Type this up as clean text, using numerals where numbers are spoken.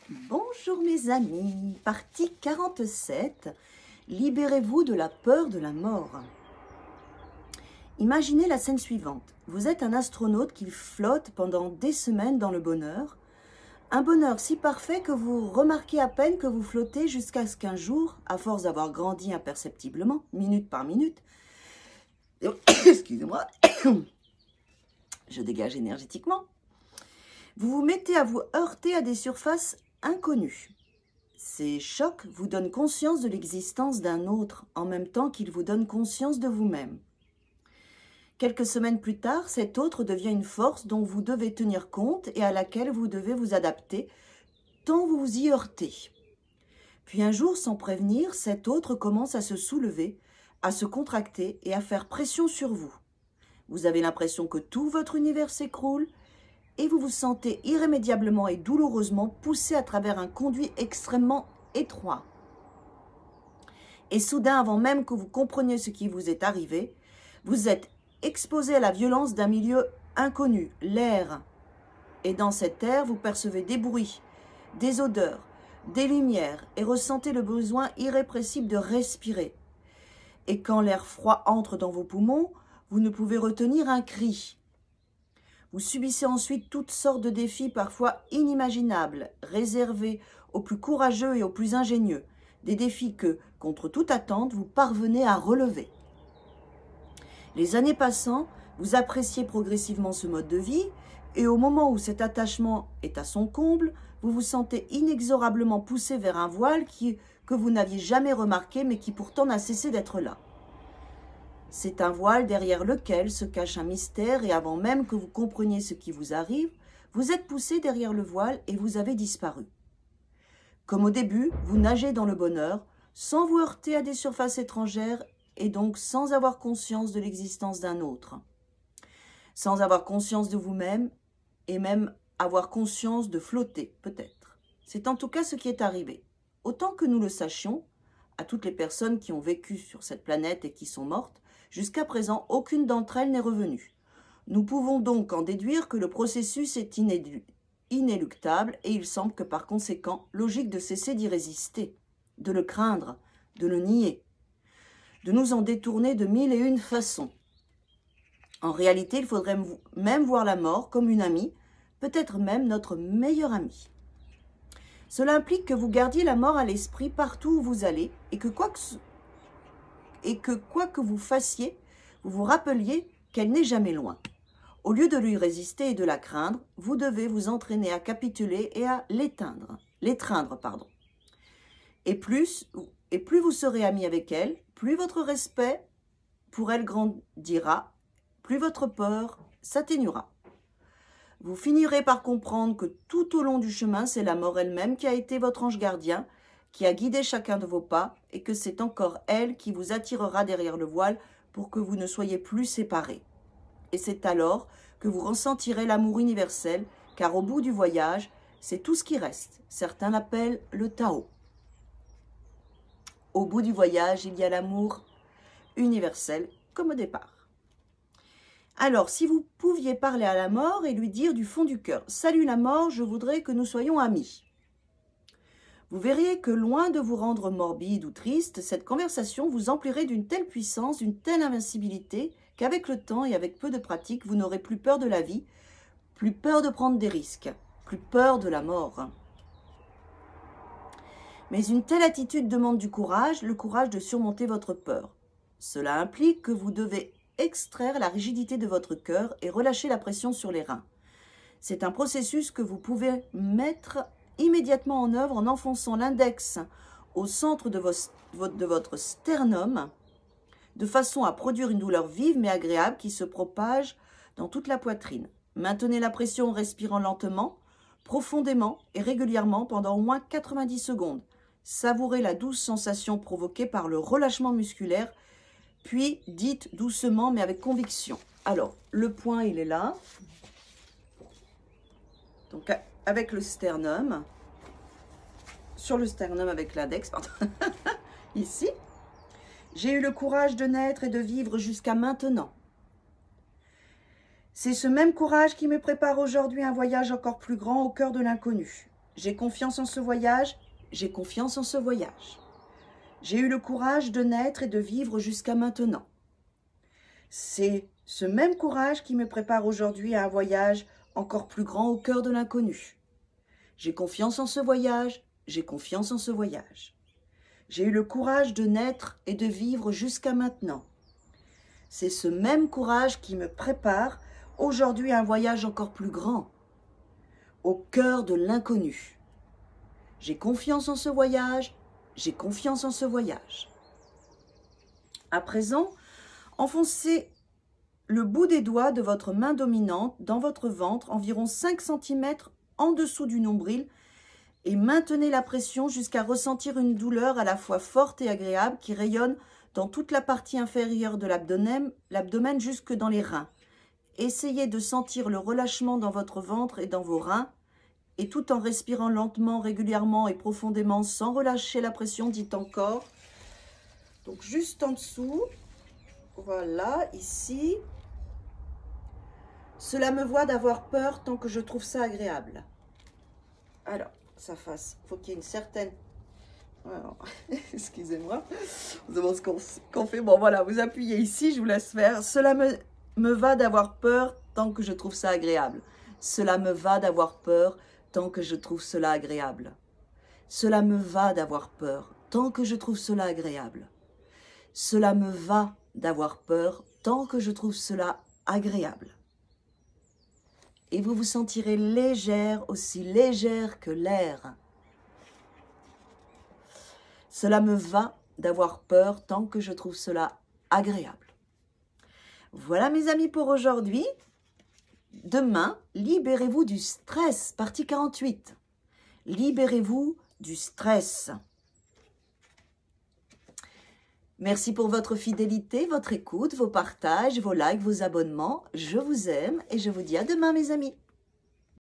Bonjour mes amis, partie 47, libérez-vous de la peur de la mort. Imaginez la scène suivante, vous êtes un astronaute qui flotte pendant des semaines dans le bonheur, un bonheur si parfait que vous remarquez à peine que vous flottez jusqu'à ce qu'un jour, à force d'avoir grandi imperceptiblement, minute par minute, excusez-moi, je dégage énergétiquement, vous vous mettez à vous heurter à des surfaces inconnues. Ces chocs vous donnent conscience de l'existence d'un autre, en même temps qu'il vous donne conscience de vous-même. Quelques semaines plus tard, cet autre devient une force dont vous devez tenir compte et à laquelle vous devez vous adapter, tant vous vous y heurtez. Puis un jour, sans prévenir, cet autre commence à se soulever, à se contracter et à faire pression sur vous. Vous avez l'impression que tout votre univers s'écroule et vous vous sentez irrémédiablement et douloureusement poussé à travers un conduit extrêmement étroit. Et soudain, avant même que vous compreniez ce qui vous est arrivé, vous êtes exposé à la violence d'un milieu inconnu, l'air. Et dans cet air, vous percevez des bruits, des odeurs, des lumières et ressentez le besoin irrépressible de respirer. Et quand l'air froid entre dans vos poumons, vous ne pouvez retenir un cri. Vous subissez ensuite toutes sortes de défis parfois inimaginables, réservés aux plus courageux et aux plus ingénieux, des défis que, contre toute attente, vous parvenez à relever. Les années passant, vous appréciez progressivement ce mode de vie et au moment où cet attachement est à son comble, vous vous sentez inexorablement poussé vers un voile que vous n'aviez jamais remarqué mais qui pourtant n'a cessé d'être là. C'est un voile derrière lequel se cache un mystère et avant même que vous compreniez ce qui vous arrive, vous êtes poussé derrière le voile et vous avez disparu. Comme au début, vous nagez dans le bonheur, sans vous heurter à des surfaces étrangères et donc sans avoir conscience de l'existence d'un autre. Sans avoir conscience de vous-même et même avoir conscience de flotter, peut-être. C'est en tout cas ce qui est arrivé. Autant que nous le sachions, à toutes les personnes qui ont vécu sur cette planète et qui sont mortes, jusqu'à présent, aucune d'entre elles n'est revenue. Nous pouvons donc en déduire que le processus est inéluctable et il semble que par conséquent, logique de cesser d'y résister, de le craindre, de le nier, de nous en détourner de mille et une façons. En réalité, il faudrait même voir la mort comme une amie, peut-être même notre meilleure amie. Cela implique que vous gardiez la mort à l'esprit partout où vous allez et que quoi que vous fassiez, vous vous rappeliez qu'elle n'est jamais loin. Au lieu de lui résister et de la craindre, vous devez vous entraîner à capituler et à l'étreindre. Et plus vous serez ami avec elle, plus votre respect pour elle grandira, plus votre peur s'atténuera. Vous finirez par comprendre que tout au long du chemin, c'est la mort elle-même qui a été votre ange gardien, qui a guidé chacun de vos pas et que c'est encore elle qui vous attirera derrière le voile pour que vous ne soyez plus séparés. Et c'est alors que vous ressentirez l'amour universel, car au bout du voyage, c'est tout ce qui reste. Certains l'appellent le Tao. Au bout du voyage, il y a l'amour universel, comme au départ. Alors, si vous pouviez parler à la mort et lui dire du fond du cœur « Salut la mort, je voudrais que nous soyons amis ». Vous verriez que loin de vous rendre morbide ou triste, cette conversation vous emplirait d'une telle puissance, d'une telle invincibilité, qu'avec le temps et avec peu de pratique, vous n'aurez plus peur de la vie, plus peur de prendre des risques, plus peur de la mort. Mais une telle attitude demande du courage, le courage de surmonter votre peur. Cela implique que vous devez extraire la rigidité de votre cœur et relâcher la pression sur les reins. C'est un processus que vous pouvez mettre immédiatement en œuvre en enfonçant l'index au centre de votre sternum, de façon à produire une douleur vive mais agréable qui se propage dans toute la poitrine. Maintenez la pression en respirant lentement, profondément et régulièrement pendant au moins 90 secondes. Savourez la douce sensation provoquée par le relâchement musculaire, puis dites doucement mais avec conviction. Alors, le point, il est là. Donc, avec le sternum, sur le sternum avec l'index, pardon, ici. J'ai eu le courage de naître et de vivre jusqu'à maintenant. C'est ce même courage qui me prépare aujourd'hui un voyage encore plus grand au cœur de l'inconnu. J'ai confiance en ce voyage. J'ai confiance en ce voyage. J'ai eu le courage de naître et de vivre jusqu'à maintenant. C'est ce même courage qui me prépare aujourd'hui à un voyage encore plus grand au cœur de l'inconnu. J'ai confiance en ce voyage. J'ai confiance en ce voyage. J'ai eu le courage de naître et de vivre jusqu'à maintenant. C'est ce même courage qui me prépare aujourd'hui à un voyage encore plus grand, au cœur de l'inconnu. J'ai confiance en ce voyage, j'ai confiance en ce voyage. À présent, enfoncez le bout des doigts de votre main dominante dans votre ventre, environ 5 cm en dessous du nombril, et maintenez la pression jusqu'à ressentir une douleur à la fois forte et agréable qui rayonne dans toute la partie inférieure de l'abdomen jusque dans les reins. Essayez de sentir le relâchement dans votre ventre et dans vos reins, et tout en respirant lentement, régulièrement et profondément, sans relâcher la pression, dites encore. Donc juste en dessous, voilà, ici. Cela me voit d'avoir peur tant que je trouve ça agréable. Alors, ça fasse, faut qu'il y ait une certaine... Excusez-moi, on se demande ce qu'on fait. Bon, voilà, vous appuyez ici, je vous laisse faire. Cela me va d'avoir peur tant que je trouve ça agréable. Cela me va d'avoir peur tant que je trouve cela agréable. Cela me va d'avoir peur tant que je trouve cela agréable. Cela me va d'avoir peur tant que je trouve cela agréable. Et vous vous sentirez légère, aussi légère que l'air. Cela me va d'avoir peur tant que je trouve cela agréable. Voilà mes amis pour aujourd'hui. Demain, libérez-vous du stress, partie 48. Libérez-vous du stress. Merci pour votre fidélité, votre écoute, vos partages, vos likes, vos abonnements. Je vous aime et je vous dis à demain mes amis.